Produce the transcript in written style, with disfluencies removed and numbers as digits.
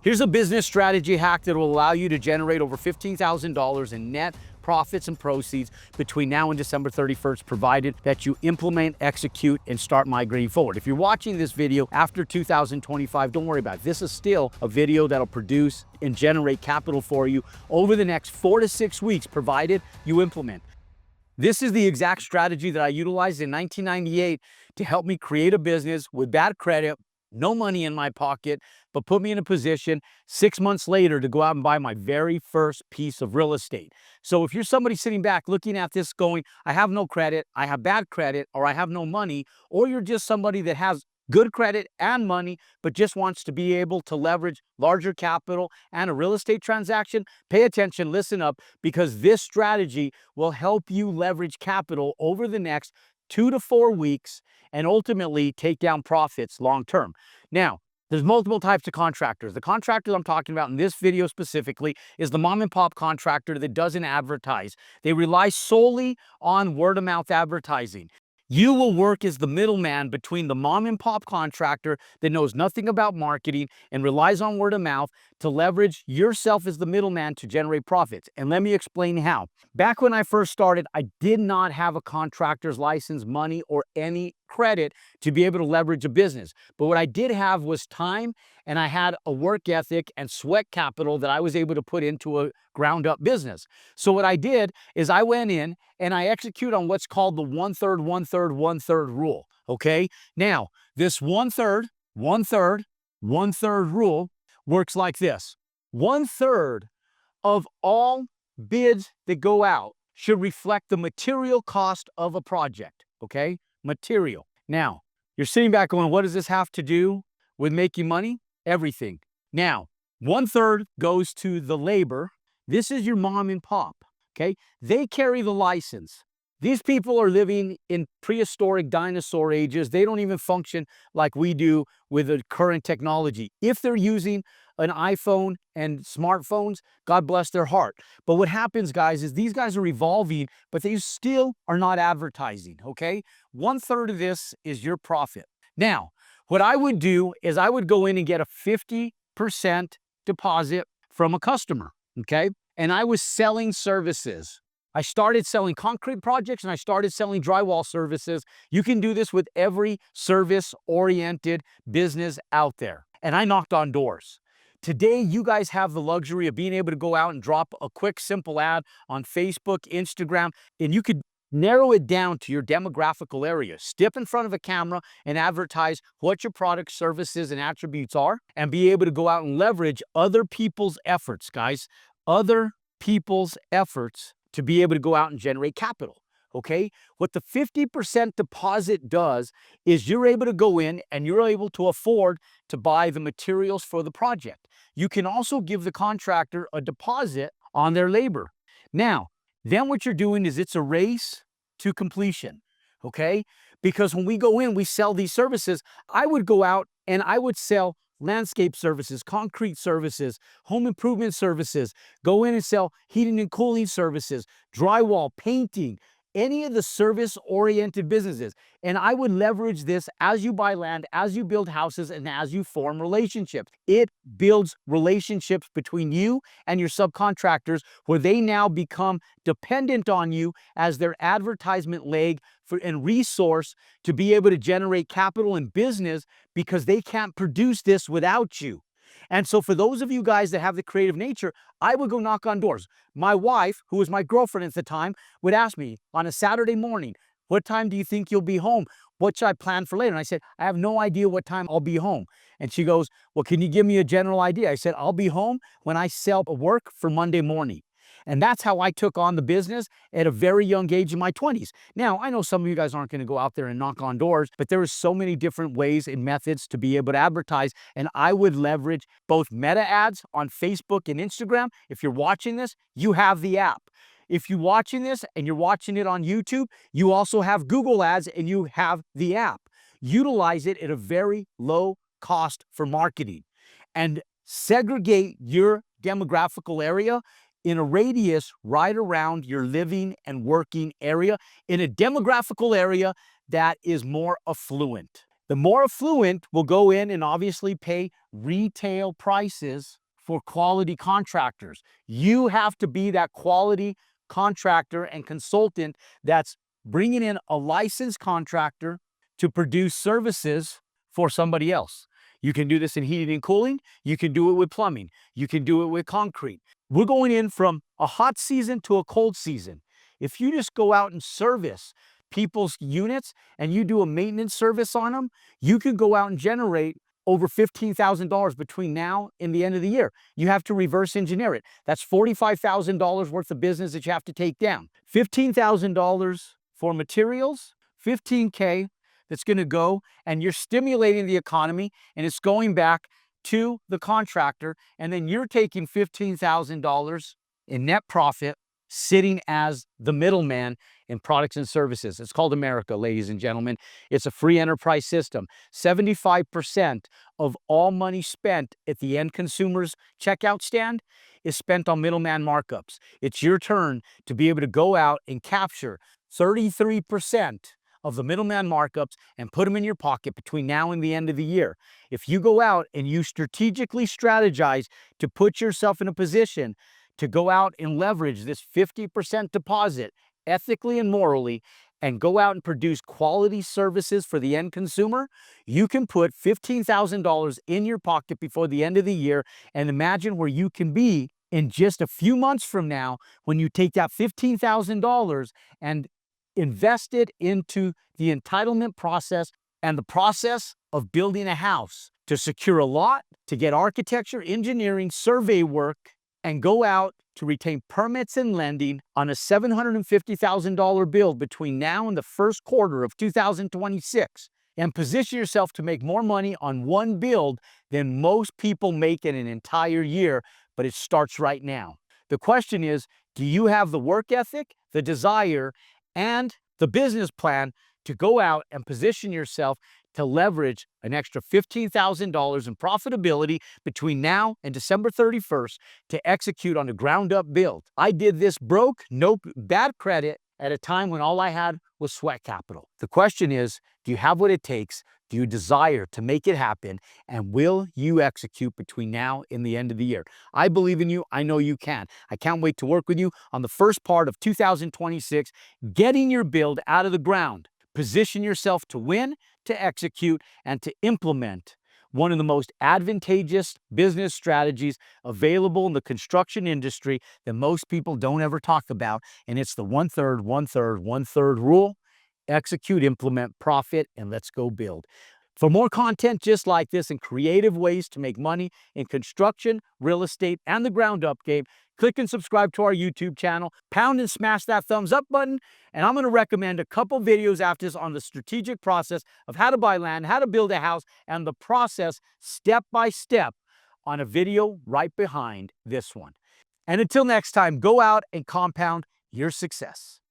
Here's a business strategy hack that will allow you to generate over $15,000 in net profits and proceeds between now and December 31st, provided that you implement, execute, and start migrating forward. If you're watching this video after 2025, don't worry about it. This is still a video that'll produce and generate capital for you over the next 4 to 6 weeks, provided you implement. This is the exact strategy that I utilized in 1998 to help me create a business with bad credit, no money in my pocket, but put me in a position 6 months later to go out and buy my very first piece of real estate. So if you're somebody sitting back looking at this going, I have no credit, I have bad credit, or I have no money, or you're just somebody that has good credit and money, but just wants to be able to leverage larger capital and a real estate transaction, pay attention, listen up, because this strategy will help you leverage capital over the next 2 to 4 weeks and ultimately take down profits long term. Now, there's multiple types of contractors. The contractor I'm talking about in this video specifically is the mom and pop contractor that doesn't advertise. They rely solely on word of mouth advertising. You will work as the middleman between the mom and pop contractor that knows nothing about marketing and relies on word of mouth to leverage yourself as the middleman to generate profits. And let me explain how. Back when I first started, I did not have a contractor's license, money, or any credit to be able to leverage a business. But what I did have was time, and I had a work ethic and sweat capital that I was able to put into a ground up business. So what I did is I went in and I execute on what's called the 1/3, 1/3, 1/3 rule. Okay. Now, this 1/3, 1/3, 1/3 rule works like this. 1/3 of all bids that go out should reflect the material cost of a project. Okay. Material. Now, you're sitting back going, what does this have to do with making money? Everything. Now, 1/3 goes to the labor. This is your mom and pop. Okay. They carry the license. These people are living in prehistoric dinosaur ages. They don't even function like we do with the current technology. If they're using an iPhone and smartphones, God bless their heart. But what happens, guys, is these guys are evolving, but they still are not advertising, okay? 1/3 of this is your profit. Now, what I would do is I would go in and get a 50% deposit from a customer, okay? And I was selling services. I started selling concrete projects and I started selling drywall services. You can do this with every service-oriented business out there. And I knocked on doors. Today, you guys have the luxury of being able to go out and drop a quick, simple ad on Facebook, Instagram, and you could narrow it down to your demographical area. Step in front of a camera and advertise what your product, services, and attributes are, and be able to go out and leverage other people's efforts, guys. Other people's efforts to be able to go out and generate capital. Okay, what the 50% deposit does is you're able to go in and you're able to afford to buy the materials for the project. You can also give the contractor a deposit on their labor. Now, then what you're doing is it's a race to completion. Okay, because when we go in, we sell these services. I would go out and I would sell landscape services, concrete services, home improvement services, go in and sell heating and cooling services, drywall, painting, any of the service-oriented businesses. And I would leverage this as you buy land, as you build houses, and as you form relationships. It builds relationships between you and your subcontractors where they now become dependent on you as their advertisement leg and resource to be able to generate capital and business because they can't produce this without you. And so for those of you guys that have the creative nature, I would go knock on doors. My wife, who was my girlfriend at the time, would ask me on a Saturday morning, what time do you think you'll be home? What should I plan for later? And I said, I have no idea what time I'll be home. And she goes, well, can you give me a general idea? I said, I'll be home when I sell work for Monday morning. And that's how I took on the business at a very young age in my 20s. Now, I know some of you guys aren't going to go out there and knock on doors, but there are so many different ways and methods to be able to advertise. And I would leverage both meta ads on Facebook and Instagram. If you're watching this, you have the app. If you're watching this and you're watching it on YouTube, you also have Google ads and you have the app. Utilize it at a very low cost for marketing and segregate your demographical area in a radius right around your living and working area in a demographical area that is more affluent. The more affluent will go in and obviously pay retail prices for quality contractors. You have to be that quality contractor and consultant that's bringing in a licensed contractor to produce services for somebody else. You can do this in heating and cooling. You can do it with plumbing. You can do it with concrete. We're going in from a hot season to a cold season. If you just go out and service people's units and you do a maintenance service on them, you can go out and generate over $15,000 between now and the end of the year. You have to reverse engineer it. That's $45,000 worth of business that you have to take down. $15,000 for materials, 15K that's going to go, and you're stimulating the economy, and it's going back to the contractor, and then you're taking $15,000 in net profit, sitting as the middleman in products and services. It's called America, ladies and gentlemen. It's a free enterprise system. 75% of all money spent at the end consumer's checkout stand is spent on middleman markups. It's your turn to be able to go out and capture 33% of the middleman markups and put them in your pocket between now and the end of the year. If you go out and you strategically strategize to put yourself in a position to go out and leverage this 50% deposit ethically and morally, and go out and produce quality services for the end consumer, you can put $15,000 in your pocket before the end of the year, and imagine where you can be in just a few months from now when you take that $15,000 and invest it into the entitlement process and the process of building a house, to secure a lot, to get architecture, engineering, survey work, and go out to retain permits and lending on a $750,000 build between now and the first quarter of 2026, and position yourself to make more money on one build than most people make in an entire year, but it starts right now. The question is, do you have the work ethic, the desire, and the business plan to go out and position yourself to leverage an extra $15,000 in profitability between now and December 31st to execute on a ground-up build? I did this broke, no bad credit, at a time when all I had was sweat capital. The question is, do you have what it takes? Do you desire to make it happen? And will you execute between now and the end of the year? I believe in you. I know you can. I can't wait to work with you on the first part of 2026, getting your build out of the ground. Position yourself to win, to execute, and to implement one of the most advantageous business strategies available in the construction industry that most people don't ever talk about, and it's the 1/3, 1/3, 1/3 rule. Execute, implement, profit, and let's go build. For more content just like this and creative ways to make money in construction, real estate, and the ground up game, click and subscribe to our YouTube channel. Pound and smash that thumbs up button. And I'm going to recommend a couple videos after this on the strategic process of how to buy land, how to build a house, and the process step by step on a video right behind this one. And until next time, go out and compound your success.